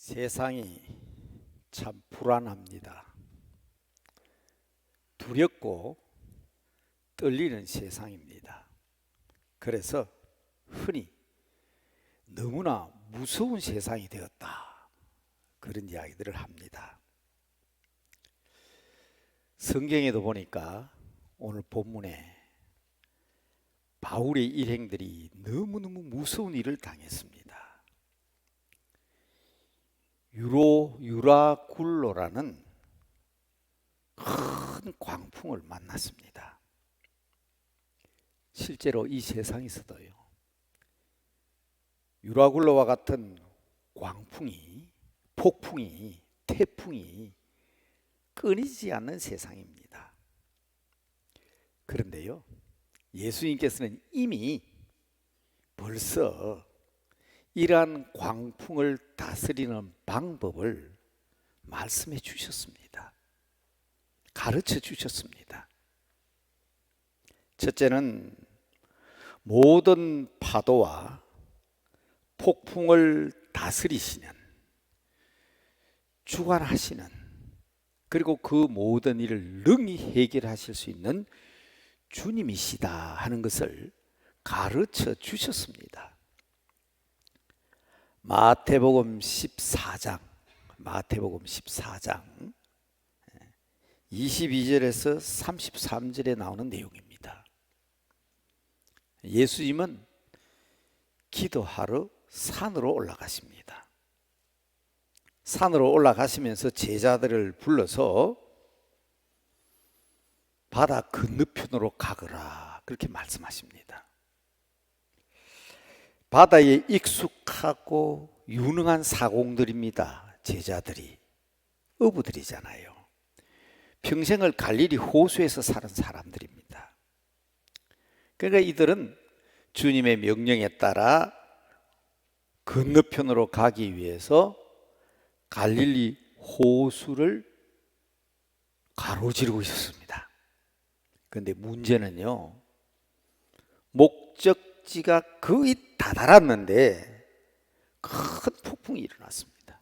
세상이 참 불안합니다. 두렵고 떨리는 세상입니다. 그래서 흔히 너무나 무서운 세상이 되었다, 그런 이야기들을 합니다. 성경에도 보니까 오늘 본문에 바울의 일행들이 너무너무 무서운 일을 당했습니다. 유라굴로라는 큰 광풍을 만났습니다. 실제로 이 세상에서도요, 유라굴로와 같은 광풍이, 폭풍이, 태풍이 끊이지 않는 세상입니다. 그런데요, 예수님께서는 이미 벌써 이러한 광풍을 다스리는 방법을 말씀해 주셨습니다. 가르쳐 주셨습니다. 첫째는 모든 파도와 폭풍을 다스리시는, 주관하시는, 그리고 그 모든 일을 능히 해결하실 수 있는 주님이시다 하는 것을 가르쳐 주셨습니다. 마태복음 14장 22절에서 33절에 나오는 내용입니다. 예수님은 기도하러 산으로 올라가십니다. 산으로 올라가시면서 제자들을 불러서 바다 건너편으로 가거라, 그렇게 말씀하십니다. 바다에 익숙하고 유능한 사공들입니다. 제자들이 어부들이잖아요. 평생을 갈릴리 호수에서 사는 사람들입니다. 그러니까 이들은 주님의 명령에 따라 건너편으로 가기 위해서 갈릴리 호수를 가로지르고 있었습니다. 그런데 문제는요, 목적지가 거의 다다랐는데 큰 폭풍이 일어났습니다.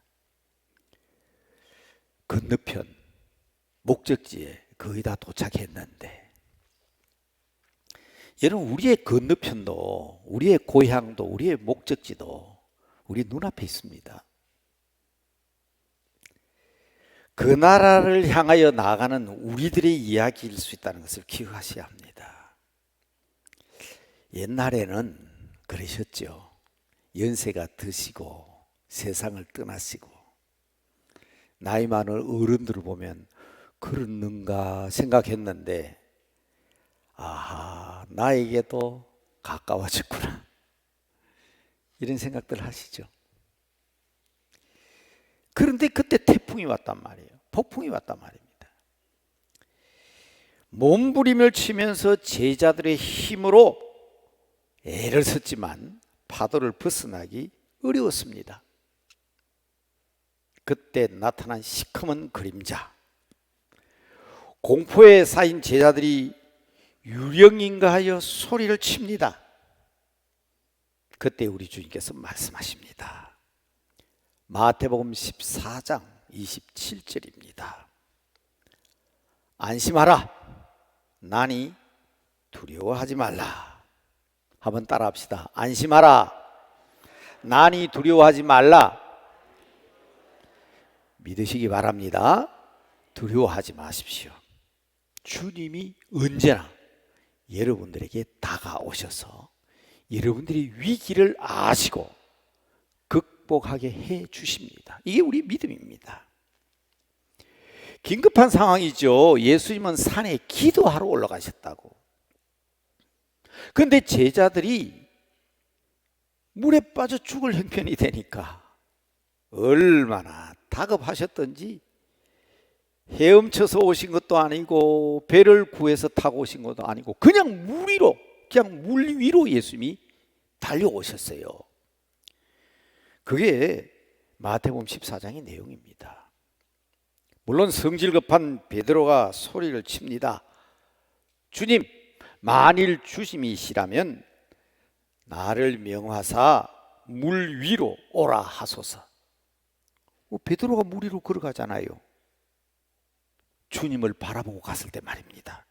건너편 목적지에 거의 다 도착했는데, 여러분, 우리의 건너편도, 우리의 고향도, 우리의 목적지도 우리 눈앞에 있습니다. 그 나라를 향하여 나아가는 우리들의 이야기일 수 있다는 것을 기억하셔야 합니다. 옛날에는 그러셨죠. 연세가 드시고 세상을 떠나시고 나이 많은 어른들을 보면 그렇는가 생각했는데, 아하, 나에게도 가까워졌구나, 이런 생각들 하시죠. 그런데 그때 태풍이 왔단 말이에요. 폭풍이 왔단 말입니다. 몸부림을 치면서 제자들의 힘으로 애를 썼지만 파도를 벗어나기 어려웠습니다. 그때 나타난 시커먼 그림자, 공포에 쌓인 제자들이 유령인가 하여 소리를 칩니다. 그때 우리 주님께서 말씀하십니다. 마태복음 14장 27절입니다. 안심하라, 나니 두려워하지 말라. 한번 따라 합시다. 안심하라, 나니 두려워하지 말라. 믿으시기 바랍니다. 두려워하지 마십시오. 주님이 언제나 여러분들에게 다가오셔서 여러분들의 위기를 아시고 극복하게 해 주십니다. 이게 우리 믿음입니다. 긴급한 상황이죠. 예수님은 산에 기도하러 올라가셨다고. 그런데 제자들이 물에 빠져 죽을 형편이 되니까 얼마나 다급하셨던지, 헤엄쳐서 오신 것도 아니고 배를 구해서 타고 오신 것도 아니고 그냥 물 위로 예수님이 달려오셨어요. 그게 마태복음 14장의 내용입니다. 물론 성질급한 베드로가 소리를 칩니다. 주님, 만일 주님이시라면 나를 명하사 물 위로 오라 하소서. 베드로가 물 위로 걸어가잖아요. 주님을 바라보고 갔을 때 말입니다.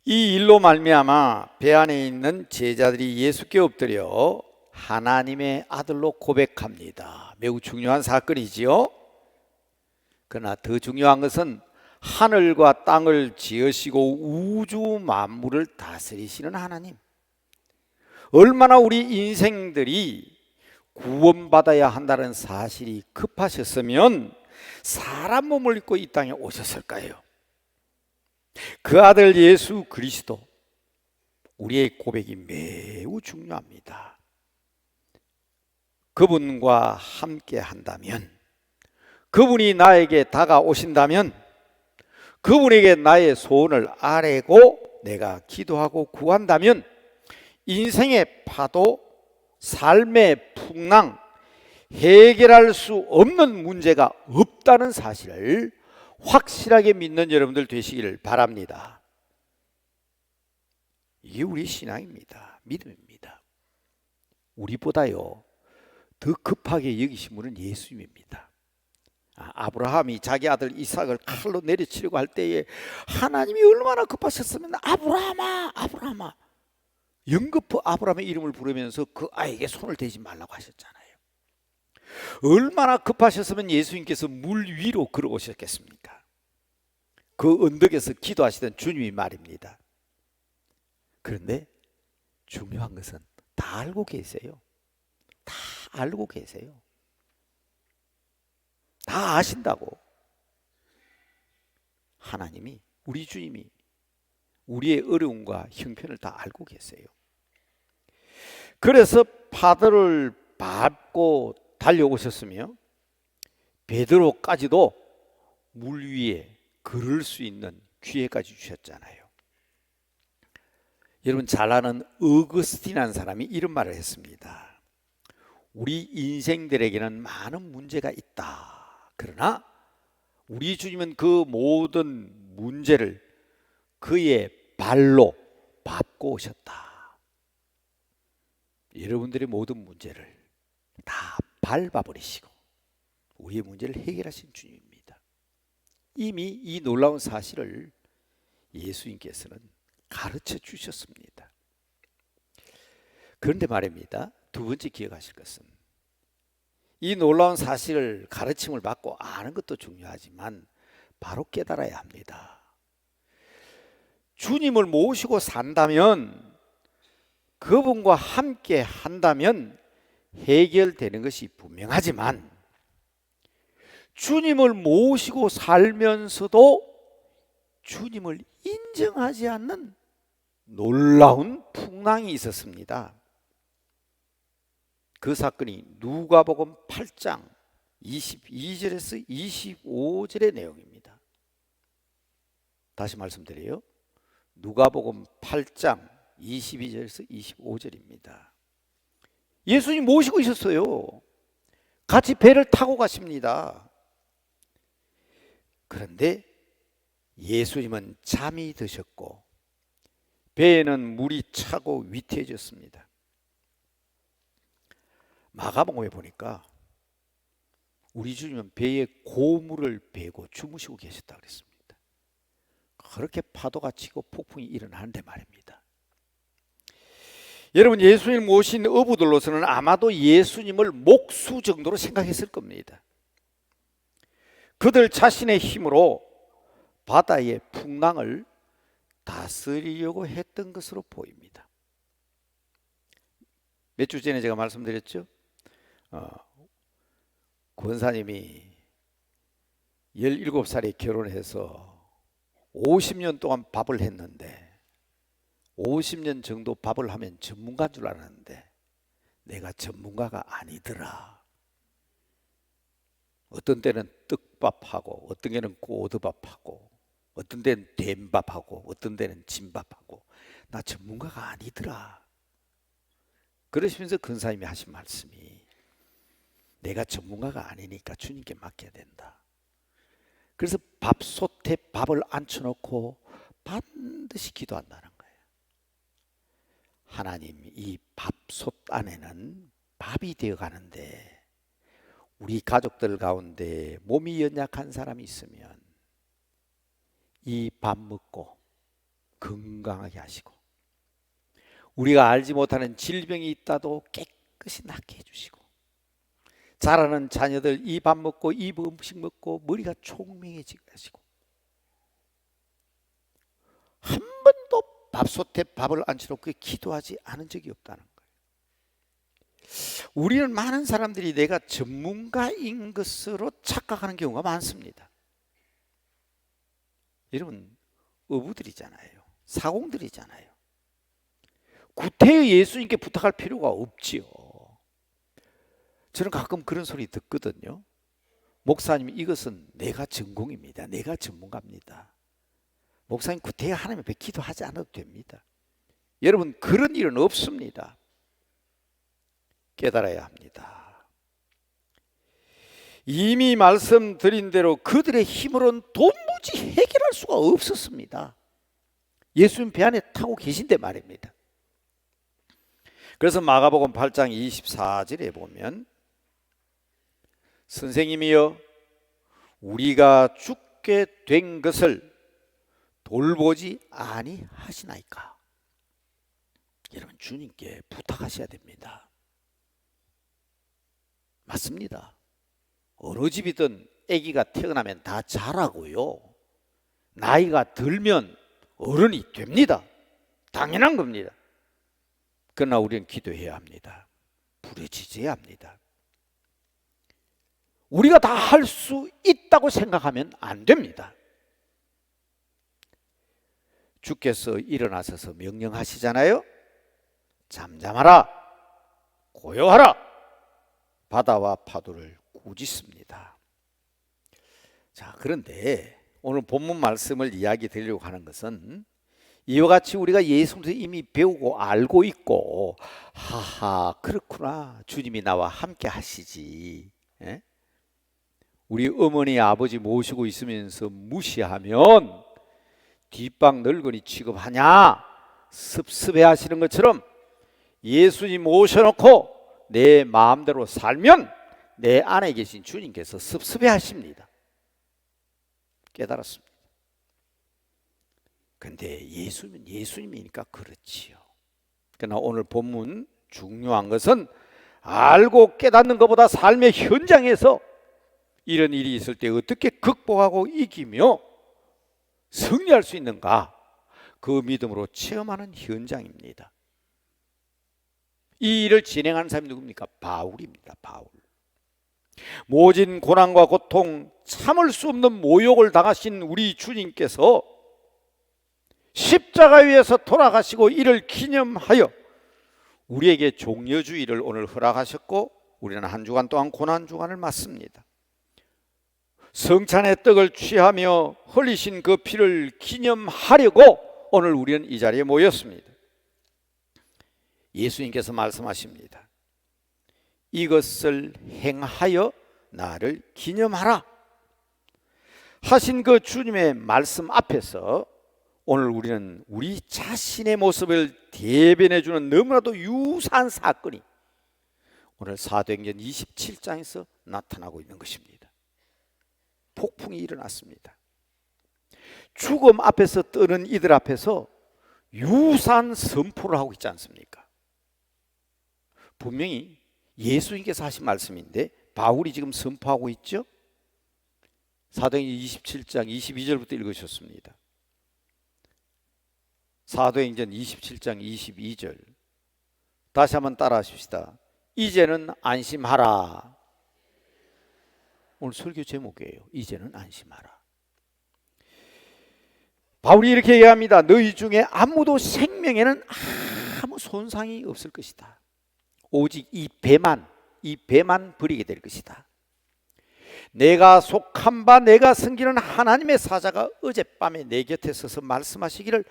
이 일로 말미암아 배 안에 있는 제자들이 예수께 엎드려 하나님의 아들로 고백합니다. 매우 중요한 사건이지요. 그러나 더 중요한 것은 하늘과 땅을 지으시고 우주 만물을 다스리시는 하나님, 얼마나 우리 인생들이 구원받아야 한다는 사실이 급하셨으면 사람 몸을 입고 이 땅에 오셨을까요? 그 아들 예수 그리스도, 우리의 고백이 매우 중요합니다. 그분과 함께 한다면, 그분이 나에게 다가오신다면, 그분에게 나의 소원을 아뢰고 내가 기도하고 구한다면 인생의 파도, 삶의 풍랑, 해결할 수 없는 문제가 없다는 사실을 확실하게 믿는 여러분들 되시기를 바랍니다. 이게 우리 신앙입니다. 믿음입니다. 우리보다요 더 급하게 여기신 분은 예수님입니다. 아브라함이 자기 아들 이삭을 칼로 내려치려고 할 때에 하나님이 얼마나 급하셨으면 아브라함아, 아브라함아, 영급히 아브라함의 이름을 부르면서 그 아이에게 손을 대지 말라고 하셨잖아요. 얼마나 급하셨으면 예수님께서 물 위로 걸어오셨겠습니까? 그 언덕에서 기도하시던 주님이 말입니다. 그런데 중요한 것은 다 알고 계세요. 다 알고 계세요. 다 아신다고. 하나님이, 우리 주님이 우리의 어려움과 형편을 다 알고 계세요. 그래서 파도를 밟고 달려오셨으며 베드로까지도 물 위에 걸을 수 있는 기회까지 주셨잖아요. 여러분 잘 아는 어거스틴이라는 사람이 이런 말을 했습니다. 우리 인생들에게는 많은 문제가 있다. 그러나 우리 주님은 그 모든 문제를 그의 발로 밟고 오셨다. 여러분들의 모든 문제를 다 밟아버리시고 우리의 문제를 해결하신 주님입니다. 이미 이 놀라운 사실을 예수님께서는 가르쳐 주셨습니다. 그런데 말입니다. 두 번째 기억하실 것은 이 놀라운 사실을 가르침을 받고 아는 것도 중요하지만 바로 깨달아야 합니다. 주님을 모시고 산다면, 그분과 함께 한다면 해결되는 것이 분명하지만 주님을 모시고 살면서도 주님을 인정하지 않는 놀라운 풍랑이 있었습니다. 그 사건이 누가복음 8장 22절에서 25절의 내용입니다. 다시 말씀드려요. 누가복음 8장 22절에서 25절입니다. 예수님 모시고 있었어요. 같이 배를 타고 가십니다. 그런데 예수님은 잠이 드셨고 배에는 물이 차고 위태해졌습니다. 마가복음에 보니까 우리 주님은 배에 고물을 베고 주무시고 계셨다고 그랬습니다. 그렇게 파도가 치고 폭풍이 일어나는데 말입니다. 여러분 예수님 모신 어부들로서는 아마도 예수님을 목수 정도로 생각했을 겁니다. 그들 자신의 힘으로 바다의 풍랑을 다스리려고 했던 것으로 보입니다. 몇 주 전에 제가 말씀드렸죠. 권사님이 17살에 결혼해서 50년 동안 밥을 했는데 50년 정도 밥을 하면 전문가인 줄 알았는데 내가 전문가가 아니더라. 어떤 때는 떡밥하고 어떤 때는 고두밥하고 어떤 때는 된밥하고 어떤 때는 진밥하고 나 전문가가 아니더라. 그러시면서 근사님이 하신 말씀이 내가 전문가가 아니니까 주님께 맡겨야 된다. 그래서 밥솥에 밥을 앉혀놓고 반드시 기도한다는 거예요. 하나님, 이 밥솥 안에는 밥이 되어 가는데 우리 가족들 가운데 몸이 연약한 사람이 있으면 이 밥 먹고 건강하게 하시고, 우리가 알지 못하는 질병이 있다도 깨끗이 낫게 해주시고, 자라는 자녀들 이 밥 먹고 이 음식 먹고 머리가 총명해지게 하시고, 한 번도 밥솥에 밥을 안 쳐놓고 기도하지 않은 적이 없다는 거예요. 우리는 많은 사람들이 내가 전문가인 것으로 착각하는 경우가 많습니다. 여러분, 어부들이잖아요. 사공들이잖아요. 구태의 예수님께 부탁할 필요가 없지요. 저는 가끔 그런 소리 듣거든요. 목사님, 이것은 내가 전공입니다. 내가 전문가입니다. 목사님, 구태여 하나님 앞에 기도하지 않아도 됩니다. 여러분, 그런 일은 없습니다. 깨달아야 합니다. 이미 말씀드린 대로 그들의 힘으로는 도무지 해결할 수가 없었습니다. 예수님 배 안에 타고 계신데 말입니다. 그래서 마가복음 8장 24절에 보면, 선생님이여, 우리가 죽게 된 것을 돌보지 아니하시나이까. 여러분, 주님께 부탁하셔야 됩니다. 맞습니다. 어느 집이든 아기가 태어나면 다 자라고요. 나이가 들면 어른이 됩니다. 당연한 겁니다. 그러나 우리는 기도해야 합니다. 부르짖어야 합니다. 우리가 다 할 수 있다고 생각하면 안 됩니다. 주께서 일어나셔서 명령하시잖아요. 잠잠하라, 고요하라, 바다와 파도를 꾸짖습니다. 자, 그런데 오늘 본문 말씀을 이야기 드리려고 하는 것은, 이와 같이 우리가 예수님을 이미 배우고 알고 있고, 하하, 그렇구나, 주님이 나와 함께 하시지, 예? 우리 어머니 아버지 모시고 있으면서 무시하면 뒷방 늙은이 취급하냐, 섭섭해 하시는 것처럼 예수님 모셔놓고 내 마음대로 살면 내 안에 계신 주님께서 섭섭해 하십니다. 깨달았습니다. 근데 예수님은 예수님이니까 그렇지요. 그러나 오늘 본문 중요한 것은, 알고 깨닫는 것보다 삶의 현장에서 이런 일이 있을 때 어떻게 극복하고 이기며 승리할 수 있는가, 그 믿음으로 체험하는 현장입니다. 이 일을 진행하는 사람이 누굽니까? 바울입니다. 바울. 모진 고난과 고통, 참을 수 없는 모욕을 당하신 우리 주님께서 십자가 위에서 돌아가시고 이를 기념하여 우리에게 종려주의를 오늘 허락하셨고, 우리는 한 주간 동안 고난 주간을 맞습니다. 성찬의 떡을 취하며 흘리신 그 피를 기념하려고 오늘 우리는 이 자리에 모였습니다. 예수님께서 말씀하십니다. 이것을 행하여 나를 기념하라 하신 그 주님의 말씀 앞에서 오늘 우리는 우리 자신의 모습을 대변해 주는 너무나도 유사한 사건이 오늘 사도행전 27장에서 나타나고 있는 것입니다. 폭풍이 일어났습니다. 죽음 앞에서 떠는 이들 앞에서 유사한 선포를 하고 있지 않습니까? 분명히 예수님께서 하신 말씀인데 바울이 지금 선포하고 있죠. 사도행전 27장 22절부터 읽으셨습니다. 사도행전 27장 22절 다시 한번 따라 하십시다. 이제는 안심하라. 오늘 설교 제목이에요. 이제는 안심하라. 바울이 이렇게 얘기합니다. 너희 중에 아무도 생명에는 아무 손상이 없을 것이다. 오직 이 배만 버리게 될 것이다. 내가 속한 바 내가 섬기는 하나님의 사자가 어젯밤에 내 곁에 서서 말씀하시기를,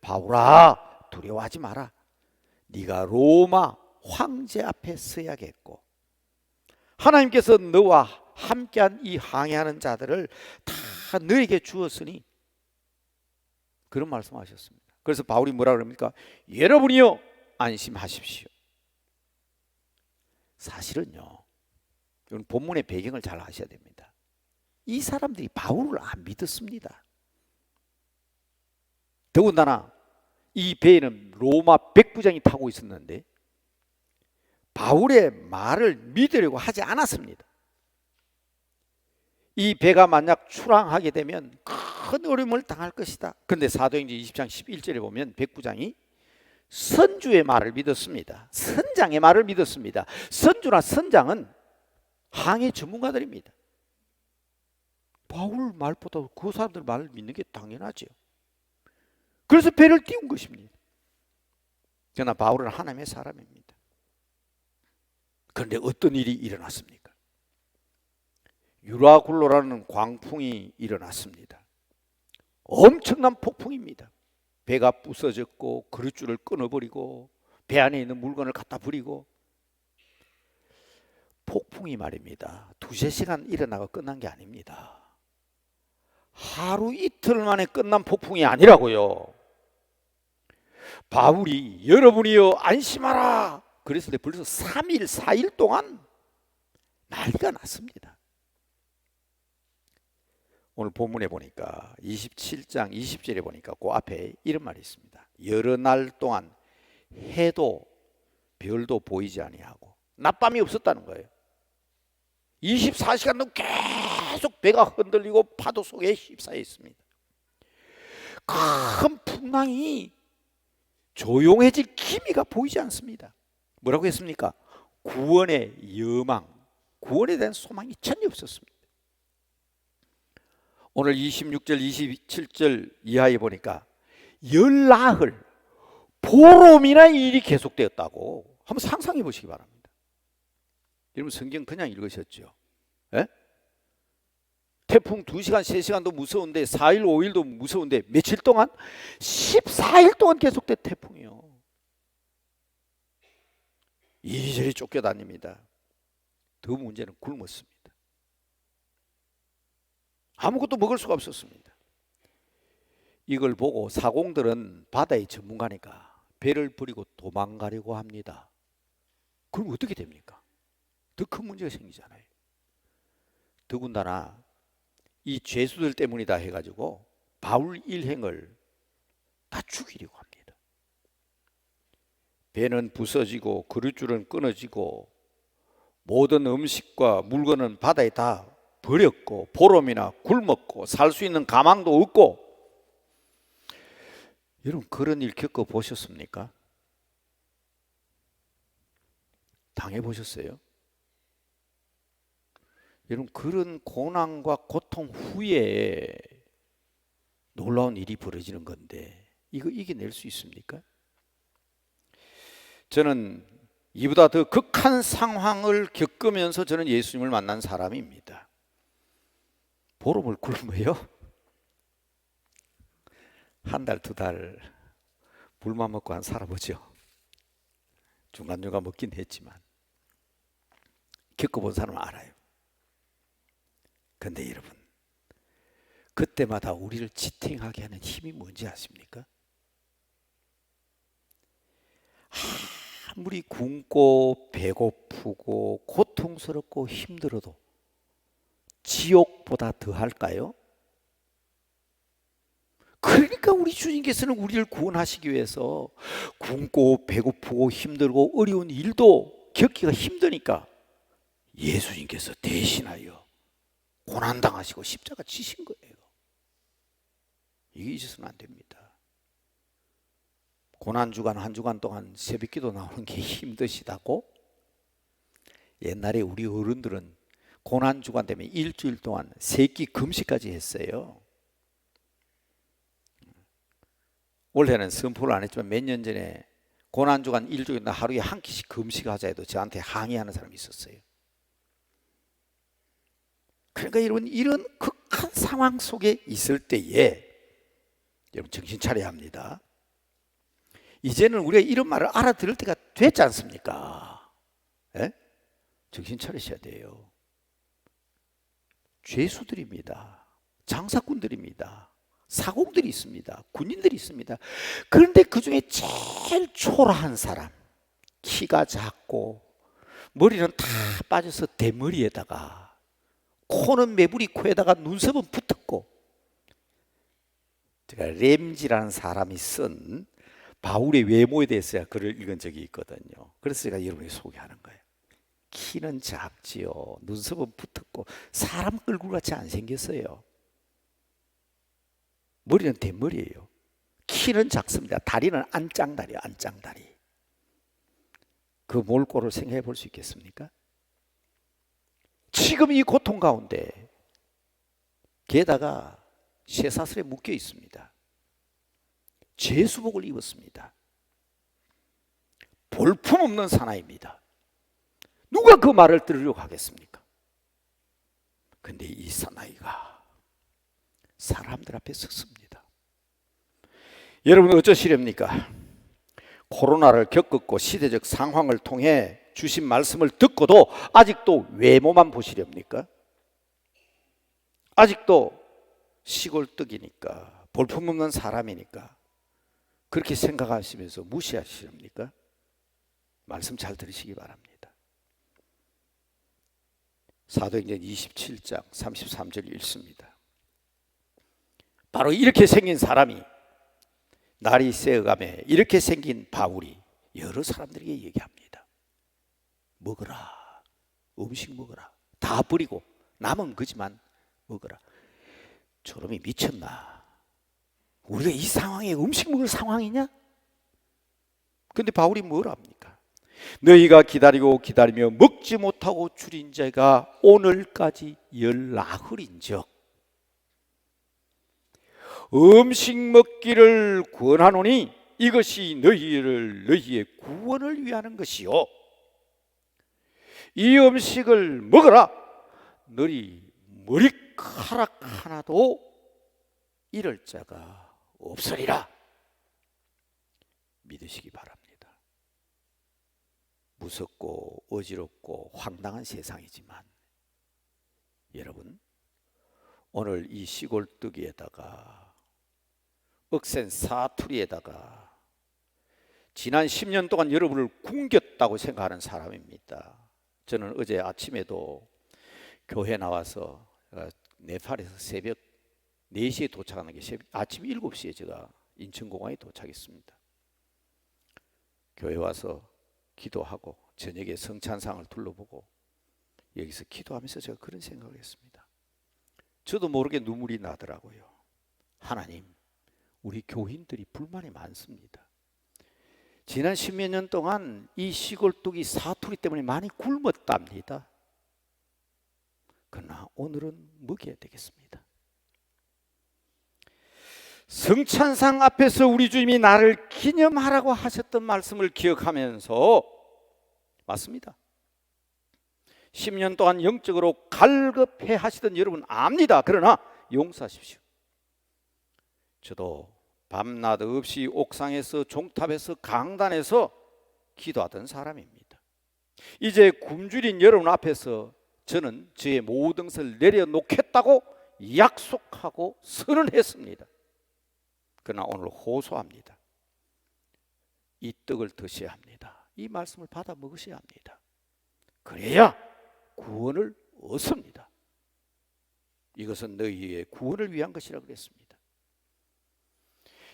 바울아, 두려워하지 마라. 네가 로마 황제 앞에 서야겠고 하나님께서 너와 함께한 이 항해하는 자들을 다 너에게 주었으니, 그런 말씀하셨습니다. 그래서 바울이 뭐라 그럽니까? 여러분이요 안심하십시오. 사실은요, 이건 본문의 배경을 잘 아셔야 됩니다. 이 사람들이 바울을 안 믿었습니다. 더군다나 이 배에는 로마 백부장이 타고 있었는데 바울의 말을 믿으려고 하지 않았습니다. 이 배가 만약 출항하게 되면 큰 어려움을 당할 것이다. 그런데 사도행전 20장 11절에 보면 백부장이 선주의 말을 믿었습니다. 선장의 말을 믿었습니다. 선주나 선장은 항해 전문가들입니다. 바울 말보다 그 사람들 말을 믿는 게 당연하죠. 그래서 배를 띄운 것입니다. 그러나 바울은 하나님의 사람입니다. 그런데 어떤 일이 일어났습니까? 유라굴로라는 광풍이 일어났습니다. 엄청난 폭풍입니다. 배가 부서졌고 그릇줄을 끊어버리고 배 안에 있는 물건을 갖다 버리고, 폭풍이 말입니다. 두세 시간 일어나고 끝난 게 아닙니다. 하루 이틀 만에 끝난 폭풍이 아니라고요. 바울이 여러분이여 안심하라 그랬을 때 벌써 3일 4일 동안 난리가 났습니다. 오늘 본문에 보니까 27장 20절에 보니까 그 앞에 이런 말이 있습니다. 여러 날 동안 해도 별도 보이지 아니하고 낮밤이 없었다는 거예요. 24시간 동안 계속 배가 흔들리고 파도 속에 휩싸여 있습니다. 큰 풍랑이 조용해질 기미가 보이지 않습니다. 뭐라고 했습니까? 구원의 여망, 구원에 대한 소망이 전혀 없었습니다. 오늘 26절 27절 이하에 보니까 열나흘 보름이나 일이 계속되었다고. 한번 상상해 보시기 바랍니다. 여러분 성경 그냥 읽으셨죠? 예? 태풍 2시간 3시간도 무서운데 4일 5일도 무서운데 며칠 동안? 14일 동안 계속된 태풍이요. 이리저리 쫓겨다닙니다. 더 문제는 굶었습니다. 아무것도 먹을 수가 없었습니다. 이걸 보고 사공들은 바다의 전문가니까 배를 버리고 도망가려고 합니다. 그럼 어떻게 됩니까? 더 큰 문제가 생기잖아요. 더군다나 이 죄수들 때문이다 해가지고 바울 일행을 다 죽이려고 합니다. 배는 부서지고 그릇줄은 끊어지고 모든 음식과 물건은 바다에 다 버렸고 보름이나 굶었고 살 수 있는 가망도 없고. 여러분 그런 일 겪어보셨습니까? 당해보셨어요? 여러분 그런 고난과 고통 후에 놀라운 일이 벌어지는 건데 이거 이겨낼 수 있습니까? 저는 이보다 더 극한 상황을 겪으면서 저는 예수님을 만난 사람입니다. 보름을 굶어요? 한 달, 두 달 물만 먹고 한 살아보죠. 중간중간 먹긴 했지만 겪어본 사람은 알아요. 그런데 여러분 그때마다 우리를 지탱하게 하는 힘이 뭔지 아십니까? 아무리 굶고 배고프고 고통스럽고 힘들어도 지옥보다 더할까요? 그러니까 우리 주님께서는 우리를 구원하시기 위해서 굶고 배고프고 힘들고 어려운 일도 겪기가 힘드니까 예수님께서 대신하여 고난당하시고 십자가 지신 거예요. 이게 있어서는 안 됩니다. 고난주간 한 주간 동안 새벽기도 나오는 게 힘드시다고? 옛날에 우리 어른들은 고난주간 되면 일주일 동안 세 끼 금식까지 했어요. 올해는 선포를 안 했지만 몇 년 전에 고난주간 일주일 하루에 한 끼씩 금식하자 해도 저한테 항의하는 사람이 있었어요. 그러니까 여러분 이런 극한 상황 속에 있을 때에 여러분 정신 차려야 합니다. 이제는 우리가 이런 말을 알아들을 때가 됐지 않습니까? 예? 정신 차리셔야 돼요. 죄수들입니다. 장사꾼들입니다. 사공들이 있습니다. 군인들이 있습니다. 그런데 그 중에 제일 초라한 사람, 키가 작고 머리는 다 빠져서 대머리에다가, 코는 매부리 코에다가 눈썹은 붙었고, 제가 램지라는 사람이 쓴 바울의 외모에 대해서 글을 읽은 적이 있거든요. 그래서 제가 여러분에게 소개하는 거예요. 키는 작지요, 눈썹은 붙었고, 사람 얼굴같이 안 생겼어요. 머리는 대머리예요. 키는 작습니다. 다리는 안짱다리예요. 안짱다리. 그 몰골을 생각해 볼 수 있겠습니까? 지금 이 고통 가운데 게다가 쇠사슬에 묶여 있습니다. 제수복을 입었습니다. 볼품없는 사나이입니다. 누가 그 말을 들으려고 하겠습니까? 근데 이 사나이가 사람들 앞에 섰습니다. 여러분 어쩌시렵니까? 코로나를 겪었고 시대적 상황을 통해 주신 말씀을 듣고도 아직도 외모만 보시렵니까? 아직도 시골뜨기니까, 볼품없는 사람이니까 그렇게 생각하시면서 무시하시렵니까? 말씀 잘 들으시기 바랍니다. 사도행전 27장 33절 읽습니다. 바로 이렇게 생긴 사람이, 날이 새어가며 이렇게 생긴 바울이 여러 사람들에게 얘기합니다. 먹어라, 음식 먹어라. 다 버리고 남은 거지만 먹어라. 저놈이 미쳤나? 우리가 이 상황에 음식 먹을 상황이냐? 근데 바울이 뭘 합니까? 너희가 기다리고 기다리며 먹지 못하고 줄인 자가 오늘까지 열나흘인즉 음식 먹기를 권하노니 이것이 너희의 구원을 위하는 것이요, 이 음식을 먹어라. 너희 머리카락 하나도 잃을 자가 없으리라. 믿으시기 바랍니다. 무섭고 어지럽고 황당한 세상이지만 여러분, 오늘 이 시골뜨기에다가 억센 사투리에다가 지난 10년 동안 여러분을 굶겼다고 생각하는 사람입니다. 저는 어제 아침에도 교회 나와서 네팔에서 새벽 4시에 도착하는 게 아침 7시에 제가 인천공항에 도착했습니다. 교회 와서 기도하고 저녁에 성찬상을 둘러보고 여기서 기도하면서 제가 그런 생각을 했습니다. 저도 모르게 눈물이 나더라고요. 하나님, 우리 교인들이 불만이 많습니다. 지난 10몇 년 동안 이 시골뜨기 사투리 때문에 많이 굶었답니다. 그러나 오늘은 먹여야 되겠습니다. 성찬상 앞에서 우리 주님이 나를 기념하라고 하셨던 말씀을 기억하면서, 맞습니다, 10년 동안 영적으로 갈급해 하시던 여러분 압니다. 그러나 용서하십시오. 저도 밤낮 없이 옥상에서, 종탑에서, 강단에서 기도하던 사람입니다. 이제 굶주린 여러분 앞에서 저는 저의 모든 것을 내려놓겠다고 약속하고 선언했습니다. 그러나 오늘 호소합니다. 이 떡을 드셔야 합니다. 이 말씀을 받아 먹으셔야 합니다. 그래야 구원을 얻습니다. 이것은 너희의 구원을 위한 것이라고 그랬습니다.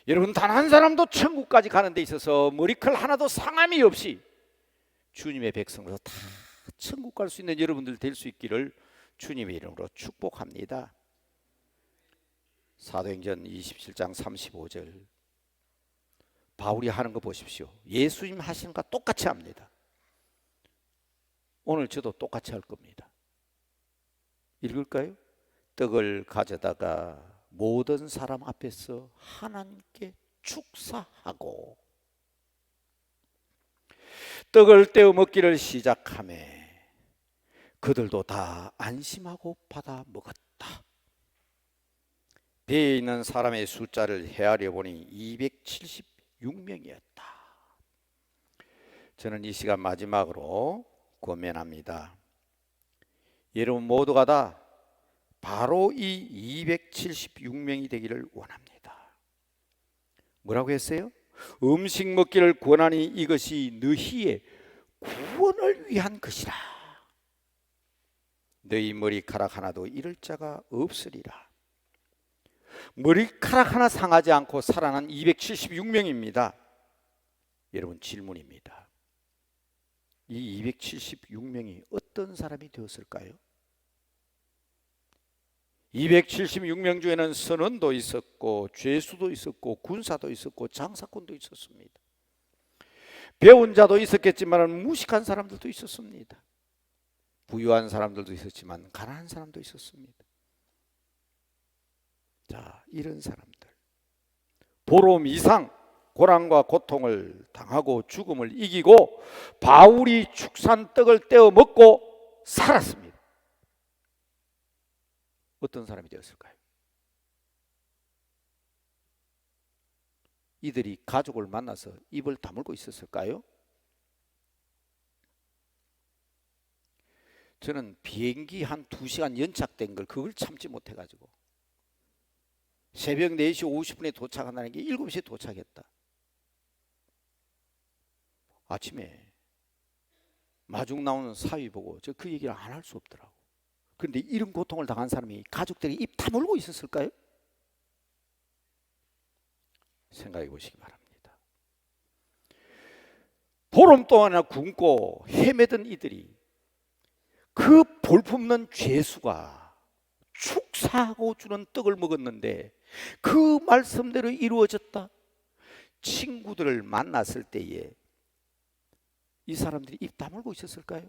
여러분, 단 한 사람도 천국까지 가는 데 있어서 머리칼 하나도 상함이 없이 주님의 백성으로 다 천국 갈 수 있는 여러분들 될 수 있기를 주님의 이름으로 축복합니다. 사도행전 27장 35절 바울이 하는 거 보십시오. 예수님 하시는 것과 똑같이 합니다. 오늘 저도 똑같이 할 겁니다. 읽을까요? 떡을 가져다가 모든 사람 앞에서 하나님께 축사하고 떡을 떼어 먹기를 시작하매 그들도 다 안심하고 받아 먹었다. 배에 있는 사람의 숫자를 헤아려 보니 276명이었다. 저는 이 시간 마지막으로 권면합니다. 여러분 모두가 다 바로 이 276명이 되기를 원합니다. 뭐라고 했어요? 음식 먹기를 권하니 이것이 너희의 구원을 위한 것이라. 너희 머리카락 하나도 잃을 자가 없으리라. 머리카락 하나 상하지 않고 살아난 276명입니다. 여러분, 질문입니다. 이 276명이 어떤 사람이 되었을까요? 276명 중에는 선원도 있었고 죄수도 있었고 군사도 있었고 장사꾼도 있었습니다. 배운 자도 있었겠지만 무식한 사람들도 있었습니다. 부유한 사람들도 있었지만 가난한 사람도 있었습니다. 자, 이런 사람들 보름 이상 고난과 고통을 당하고 죽음을 이기고 바울이 축산 떡을 떼어 먹고 살았습니다. 어떤 사람이 되었을까요? 이들이 가족을 만나서 입을 다물고 있었을까요? 저는 비행기 한 2시간 연착된 걸 그걸 참지 못해가지고 새벽 4시 50분에 도착한다는 게 7시에 도착했다. 아침에 마중 나오는 사위 보고 저 그 얘기를 안 할 수 없더라고. 그런데 이런 고통을 당한 사람이 가족들이 입 다물고 있었을까요? 생각해 보시기 바랍니다. 보름 동안이나 굶고 헤매던 이들이 그 볼품없는 죄수가 축사하고 주는 떡을 먹었는데 그 말씀대로 이루어졌다. 친구들을 만났을 때에 이 사람들이 입 다물고 있었을까요?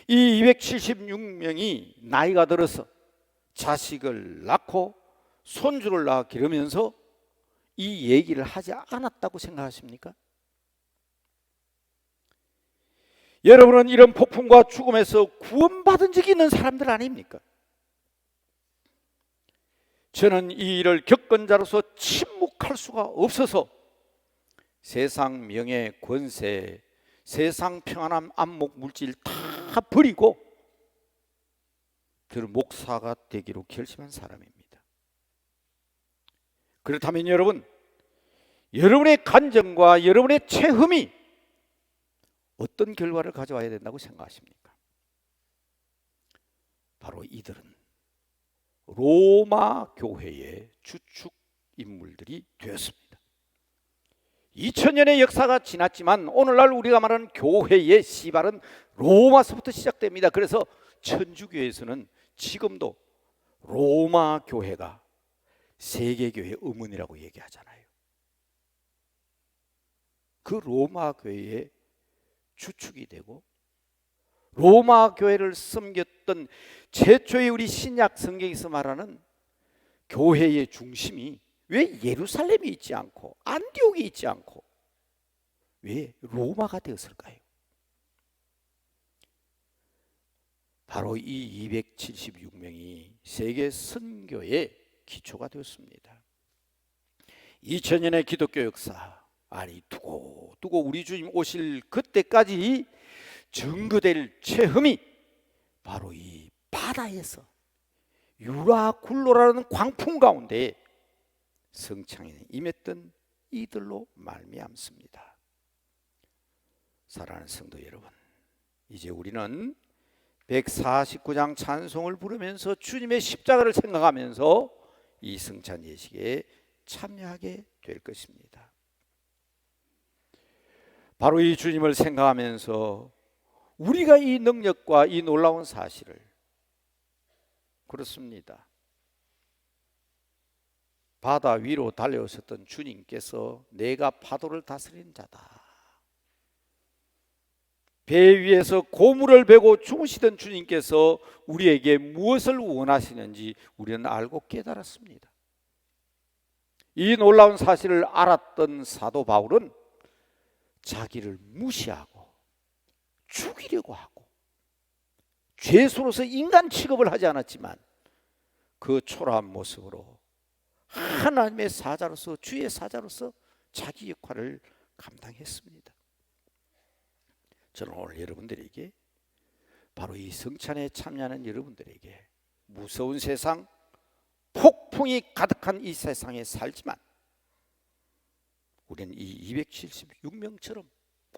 이 276명이 나이가 들어서 자식을 낳고 손주를 낳아 기르면서 이 얘기를 하지 않았다고 생각하십니까? 여러분은 이런 폭풍과 죽음에서 구원받은 적이 있는 사람들 아닙니까? 저는 이 일을 겪은 자로서 침묵할 수가 없어서 세상 명예, 권세, 세상 평안함, 안목, 물질 다 버리고 그 목사가 되기로 결심한 사람입니다. 그렇다면 여러분의 간증과 여러분의 체험이 어떤 결과를 가져와야 된다고 생각하십니까? 바로 이들은 로마 교회의 주축 인물들이 되었습니다. 2000년의 역사가 지났지만 오늘날 우리가 말하는 교회의 시발은 로마서부터 시작됩니다. 그래서 천주교에서는 지금도 로마 교회가 세계교회의 어머니라고 얘기하잖아요. 그 로마 교회의 주축이 되고 로마 교회를 섬겼던 최초의 우리 신약 성경에서 말하는 교회의 중심이 왜 예루살렘이 있지 않고 안디옥이 있지 않고 왜 로마가 되었을까요? 바로 이 276명이 세계 선교의 기초가 되었습니다. 2000년의 기독교 역사, 아니 두고 우리 주님 오실 그때까지 증거될 체험이 바로 이 바다에서 유라굴로라는 광풍 가운데 성창에 임했던 이들로 말미암습니다. 사랑하는 성도 여러분, 이제 우리는 149장 찬송을 부르면서 주님의 십자가를 생각하면서 이 성찬 예식에 참여하게 될 것입니다. 바로 이 주님을 생각하면서 우리가 이 능력과 이 놀라운 사실을 그렇습니다. 바다 위로 달려오셨던 주님께서 내가 파도를 다스리는 자다. 배 위에서 고물을 베고 주무시던 주님께서 우리에게 무엇을 원하시는지 우리는 알고 깨달았습니다. 이 놀라운 사실을 알았던 사도 바울은 자기를 무시하고 죽이려고 하고 죄수로서 인간 취급을 하지 않았지만 그 초라한 모습으로 하나님의 사자로서 주의 사자로서 자기 역할을 감당했습니다. 저는 오늘 여러분들에게 바로 이 성찬에 참여하는 여러분들에게 무서운 세상, 폭풍이 가득한 이 세상에 살지만 우리는 이 276명처럼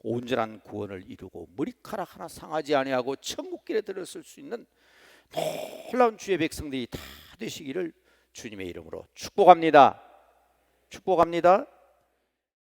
온전한 구원을 이루고 머리카락 하나 상하지 아니하고 천국길에 들어설 수 있는 놀라운 주의 백성들이 다 되시기를 주님의 이름으로 축복합니다. 축복합니다.